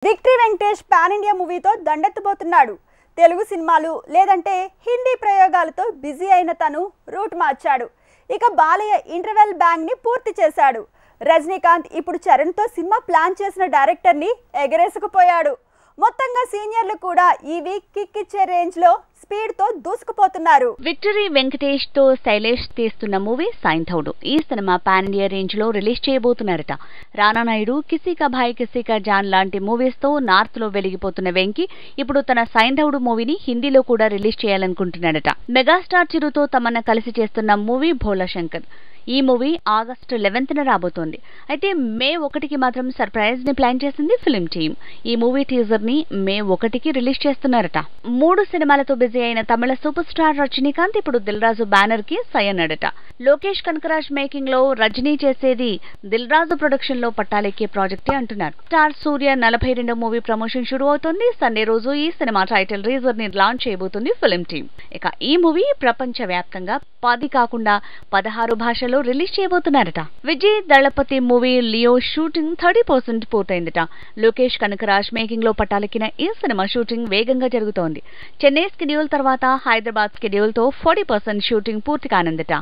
Victory Venkatesh pan India మూవీతో దండెత్తబోతున్నాడు. తెలుగు సినిమాలు లేదంటే హిందీ ప్రయోగాలతో బిజీ అయిన తను రూట్ మార్చాడు. ఇక బాలయ్య ఇంటర్వెల్ బ్యాంగ్ ని పూర్తి చేశాడు. రజనీకాంత్ ఇప్పుడు చరణ్ తో సినిమా ప్లాన్ చేసిన డైరెక్టర్ ని ఎగరేసుకుపోయాడు. మొత్తంగా సీనియర్లు కూడా ఈ వీక్ కిక్ ఇచ్చే రేంజ్ లో స్పీడ్ తో దూసుకుపోతున్నారు. విక్టరీ వెంకటేష్ తో శైలేష్ తీస్తున్న మూవీ సైంధవుడు. ఈ సినిమా పాన్ ఇండియా రేంజ్ లో రిలీజ్ చేయబోతున్నారట. రానా నాయుడు, కిసీ కా భాయ్ కిసీ కా జాన్ లాంటి మూవీస్ తో నార్త్ లో వెలిగిపోతున్న వెంకీ ఇప్పుడు తన సైంధవుడు మూవీని హిందీలో కూడా రిలీజ్ చేయాలనుకుంటున్నాడట. మెగాస్టార్ చిరుతో తమన్నా కలిసి చేస్తున్న మూవీ భోలా శంకర్. ఈ మూవీ ఆగస్టు 11న రాబోతోంది. అయితే మే 1కి మాత్రం సర్ప్రైజ్ ని ప్లాన్ చేసింది ఫిల్మ్ టీమ్. ఈ మూవీ టీజర్ ని మే 1కి రిలీజ్ చేస్తున్నారట. 3 సినిమాలతో బిజీ అయిన తమిళ సూపర్ స్టార్ రజనీకాంత్ ఇప్పుడు దిల్ రాజు బ్యానర్ కి సై అన్నాడట. లోకేష్ కనకరాజ్ మేకింగ్ లో రజనీ చేసేది దిల్ రాజు ప్రొడక్షన్ లో పట్టాలెక్కే ప్రాజెక్టే అంటున్నారు. స్టార్ సూర్య 42వ మూవీ ప్రమోషన్ షురూ అవుతోంది. సండే రోజు ఈ సినిమా టైటిల్ టీజర్ ని లాంచ్ చేయబోతుంది ఫిల్మ్ టీమ్. ఇక ఈ మూవీ ప్రపంచ వ్యాప్తంగా 10 కాకుండా 16 భాషల్లో రిలీజ్ చేయబోతున్నారట. విజయ్ దళపతి మూవీ లియో షూటింగ్ 30% పూర్తయిందట. లోకేష్ కనకరాజ్ మేకింగ్ లో పట్టాలెక్కిన ఈ సినిమా షూటింగ్ వేగంగా జరుగుతోంది. చెన్నై స్కెడ్యూల్ తర్వాత హైదరాబాద్ స్కెడ్యూల్ తో 40% షూటింగ్ పూర్తి కానుందట.